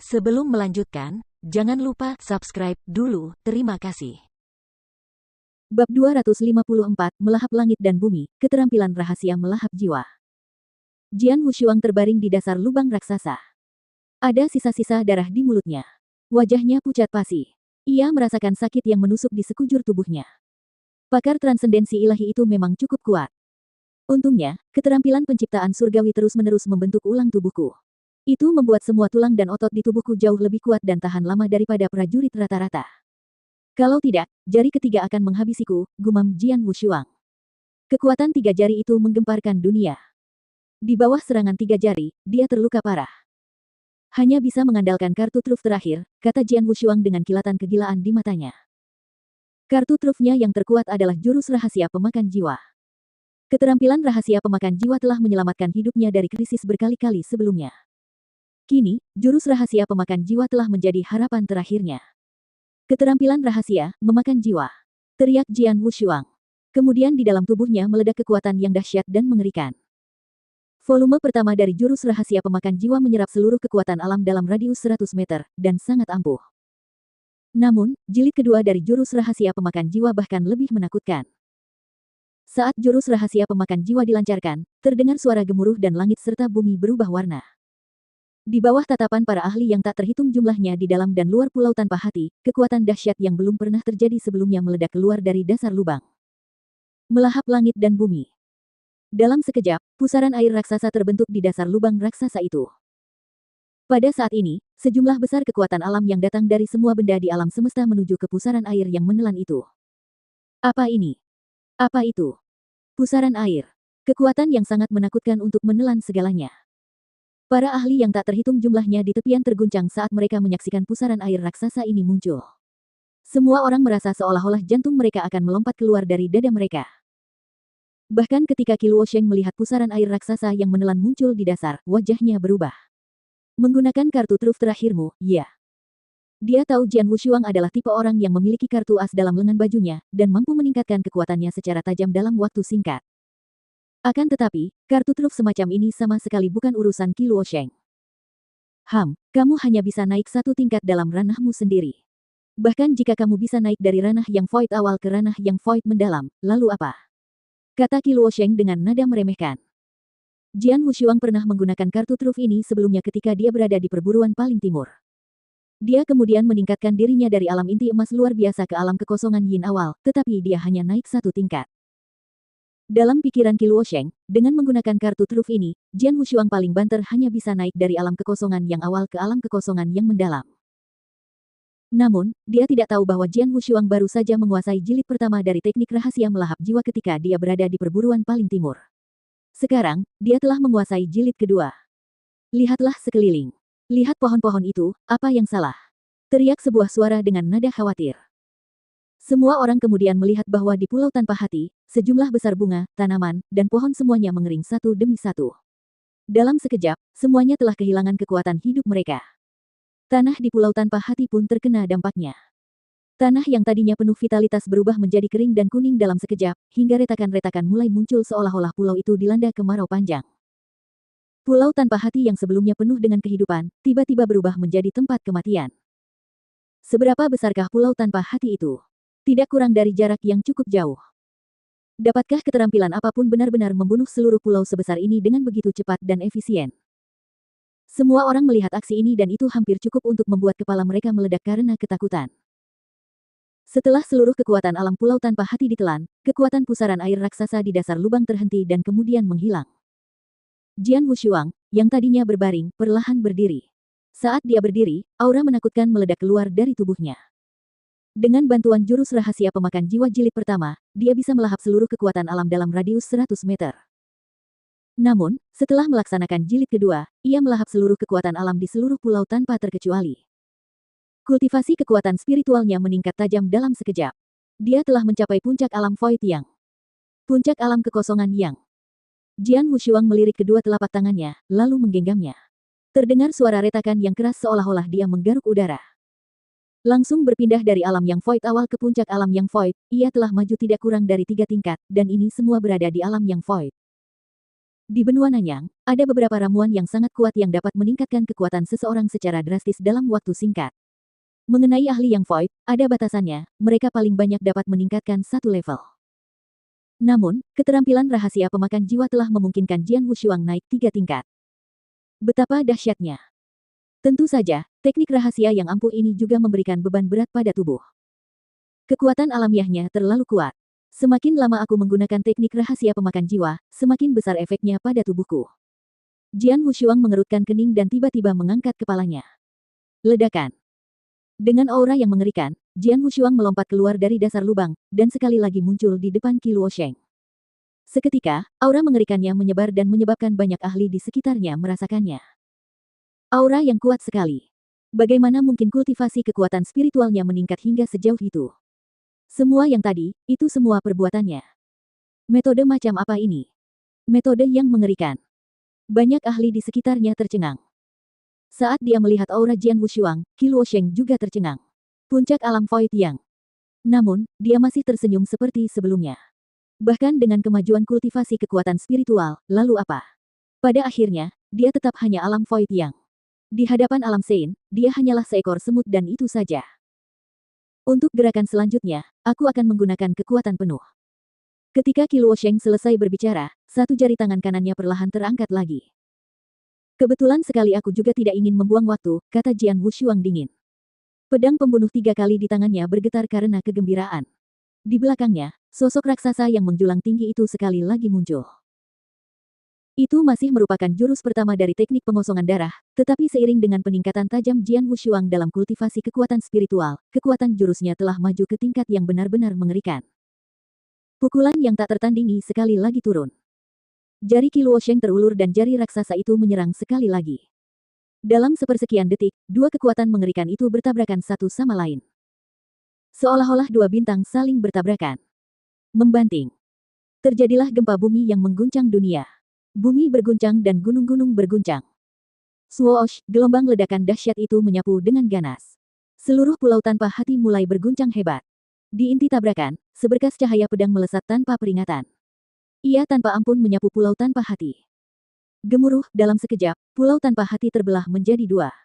Sebelum melanjutkan, jangan lupa subscribe dulu. Terima kasih. Bab 254, Melahap Langit dan Bumi, Keterampilan Rahasia Melahap Jiwa. Jian Wushuang terbaring di dasar lubang raksasa. Ada sisa-sisa darah di mulutnya. Wajahnya pucat pasi. Ia merasakan sakit yang menusuk di sekujur tubuhnya. Pakar transendensi ilahi itu memang cukup kuat. Untungnya, keterampilan penciptaan surgawi terus-menerus membentuk ulang tubuhku. Itu membuat semua tulang dan otot di tubuhku jauh lebih kuat dan tahan lama daripada prajurit rata-rata. Kalau tidak, jari ketiga akan menghabisiku, gumam Jian Wushuang. Kekuatan 3 jari itu menggemparkan dunia. Di bawah serangan 3 jari, dia terluka parah. Hanya bisa mengandalkan kartu truf terakhir, kata Jian Wushuang dengan kilatan kegilaan di matanya. Kartu trufnya yang terkuat adalah jurus rahasia pemakan jiwa. Keterampilan rahasia pemakan jiwa telah menyelamatkan hidupnya dari krisis berkali-kali sebelumnya. Kini, jurus rahasia pemakan jiwa telah menjadi harapan terakhirnya. Keterampilan rahasia, memakan jiwa. Teriak Jian Wushuang. Kemudian di dalam tubuhnya meledak kekuatan yang dahsyat dan mengerikan. Volume pertama dari jurus rahasia pemakan jiwa menyerap seluruh kekuatan alam dalam radius 100 meter, dan sangat ampuh. Namun, jilid kedua dari jurus rahasia pemakan jiwa bahkan lebih menakutkan. Saat jurus rahasia pemakan jiwa dilancarkan, terdengar suara gemuruh dan langit serta bumi berubah warna. Di bawah tatapan para ahli yang tak terhitung jumlahnya di dalam dan luar pulau tanpa hati, kekuatan dahsyat yang belum pernah terjadi sebelumnya meledak keluar dari dasar lubang. Melahap langit dan bumi. Dalam sekejap, pusaran air raksasa terbentuk di dasar lubang raksasa itu. Pada saat ini, sejumlah besar kekuatan alam yang datang dari semua benda di alam semesta menuju ke pusaran air yang menelan itu. Apa ini? Apa itu? Pusaran air. Kekuatan yang sangat menakutkan untuk menelan segalanya. Para ahli yang tak terhitung jumlahnya di tepian terguncang saat mereka menyaksikan pusaran air raksasa ini muncul. Semua orang merasa seolah-olah jantung mereka akan melompat keluar dari dada mereka. Bahkan ketika Qi Luosheng melihat pusaran air raksasa yang menelan muncul di dasar, wajahnya berubah. Menggunakan kartu truf terakhirmu, ya. Dia tahu Jian Wushuang adalah tipe orang yang memiliki kartu as dalam lengan bajunya, dan mampu meningkatkan kekuatannya secara tajam dalam waktu singkat. Akan tetapi, kartu truf semacam ini sama sekali bukan urusan Qi Luosheng. Kamu hanya bisa naik satu tingkat dalam ranahmu sendiri. Bahkan jika kamu bisa naik dari ranah yang void awal ke ranah yang void mendalam, lalu apa? Kata Qi Luosheng dengan nada meremehkan. Jian Wushuang pernah menggunakan kartu truf ini sebelumnya ketika dia berada di perburuan paling timur. Dia kemudian meningkatkan dirinya dari alam inti emas luar biasa ke alam kekosongan yin awal, tetapi dia hanya naik satu tingkat. Dalam pikiran Qi Luosheng, dengan menggunakan kartu truf ini, Jian Wushuang paling banter hanya bisa naik dari alam kekosongan yang awal ke alam kekosongan yang mendalam. Namun, dia tidak tahu bahwa Jian Wushuang baru saja menguasai jilid pertama dari teknik rahasia melahap jiwa ketika dia berada di perburuan paling timur. Sekarang, dia telah menguasai jilid kedua. Lihatlah sekeliling. Lihat pohon-pohon itu, apa yang salah? Teriak sebuah suara dengan nada khawatir. Semua orang kemudian melihat bahwa di pulau tanpa hati, sejumlah besar bunga, tanaman, dan pohon semuanya mengering satu demi satu. Dalam sekejap, semuanya telah kehilangan kekuatan hidup mereka. Tanah di pulau tanpa hati pun terkena dampaknya. Tanah yang tadinya penuh vitalitas berubah menjadi kering dan kuning dalam sekejap, hingga retakan-retakan mulai muncul seolah-olah pulau itu dilanda kemarau panjang. Pulau tanpa hati yang sebelumnya penuh dengan kehidupan, tiba-tiba berubah menjadi tempat kematian. Seberapa besarkah pulau tanpa hati itu? Tidak kurang dari jarak yang cukup jauh. Dapatkah keterampilan apapun benar-benar membunuh seluruh pulau sebesar ini dengan begitu cepat dan efisien? Semua orang melihat aksi ini dan itu hampir cukup untuk membuat kepala mereka meledak karena ketakutan. Setelah seluruh kekuatan alam pulau tanpa hati ditelan, kekuatan pusaran air raksasa di dasar lubang terhenti dan kemudian menghilang. Jian Wushuang, yang tadinya berbaring, perlahan berdiri. Saat dia berdiri, aura menakutkan meledak keluar dari tubuhnya. Dengan bantuan jurus rahasia pemakan jiwa jilid pertama, dia bisa melahap seluruh kekuatan alam dalam radius 100 meter. Namun, setelah melaksanakan jilid kedua, ia melahap seluruh kekuatan alam di seluruh pulau tanpa terkecuali. Kultivasi kekuatan spiritualnya meningkat tajam dalam sekejap. Dia telah mencapai puncak alam void yang. Puncak alam kekosongan yang. Jian Wushuang melirik kedua telapak tangannya, lalu menggenggamnya. Terdengar suara retakan yang keras seolah-olah dia menggaruk udara. Langsung berpindah dari alam yang void awal ke puncak alam yang void, ia telah maju tidak kurang dari 3 tingkat, dan ini semua berada di alam yang void. Di benua Nanyang, ada beberapa ramuan yang sangat kuat yang dapat meningkatkan kekuatan seseorang secara drastis dalam waktu singkat. Mengenai ahli yang void, ada batasannya, mereka paling banyak dapat meningkatkan satu level. Namun, keterampilan rahasia pemakan jiwa telah memungkinkan Jian Wushuang naik 3 tingkat. Betapa dahsyatnya. Tentu saja, teknik rahasia yang ampuh ini juga memberikan beban berat pada tubuh. Kekuatan alamiahnya terlalu kuat. Semakin lama aku menggunakan teknik rahasia pemakan jiwa, semakin besar efeknya pada tubuhku. Jian Wushuang mengerutkan kening dan tiba-tiba mengangkat kepalanya. Ledakan. Dengan aura yang mengerikan, Jian Wushuang melompat keluar dari dasar lubang, dan sekali lagi muncul di depan Qi Luosheng. Seketika, aura mengerikannya menyebar dan menyebabkan banyak ahli di sekitarnya merasakannya. Aura yang kuat sekali. Bagaimana mungkin kultivasi kekuatan spiritualnya meningkat hingga sejauh itu? Semua yang tadi, itu semua perbuatannya. Metode macam apa ini? Metode yang mengerikan. Banyak ahli di sekitarnya tercengang. Saat dia melihat aura Jian Wushuang, Qi Luosheng juga tercengang. Puncak alam Void Yang. Namun, dia masih tersenyum seperti sebelumnya. Bahkan dengan kemajuan kultivasi kekuatan spiritual, lalu apa? Pada akhirnya, dia tetap hanya alam Void Yang. Di hadapan alam Sein, dia hanyalah seekor semut dan itu saja. Untuk gerakan selanjutnya, aku akan menggunakan kekuatan penuh. Ketika Qi Luosheng selesai berbicara, satu jari tangan kanannya perlahan terangkat lagi. Kebetulan sekali aku juga tidak ingin membuang waktu, kata Jian Wushuang dingin. Pedang pembunuh 3 kali di tangannya bergetar karena kegembiraan. Di belakangnya, sosok raksasa yang menjulang tinggi itu sekali lagi muncul. Itu masih merupakan jurus pertama dari teknik pengosongan darah, tetapi seiring dengan peningkatan tajam Jian Wushuang dalam kultivasi kekuatan spiritual, kekuatan jurusnya telah maju ke tingkat yang benar-benar mengerikan. Pukulan yang tak tertandingi sekali lagi turun. Jari Qi Luosheng terulur dan jari raksasa itu menyerang sekali lagi. Dalam sepersekian detik, dua kekuatan mengerikan itu bertabrakan satu sama lain. Seolah-olah dua bintang saling bertabrakan. Membanting. Terjadilah gempa bumi yang mengguncang dunia. Bumi berguncang dan gunung-gunung berguncang. Swoosh, gelombang ledakan dahsyat itu menyapu dengan ganas. Seluruh pulau tanpa hati mulai berguncang hebat. Di inti tabrakan, seberkas cahaya pedang melesat tanpa peringatan. Ia tanpa ampun menyapu pulau tanpa hati. Gemuruh, dalam sekejap, pulau tanpa hati terbelah menjadi 2.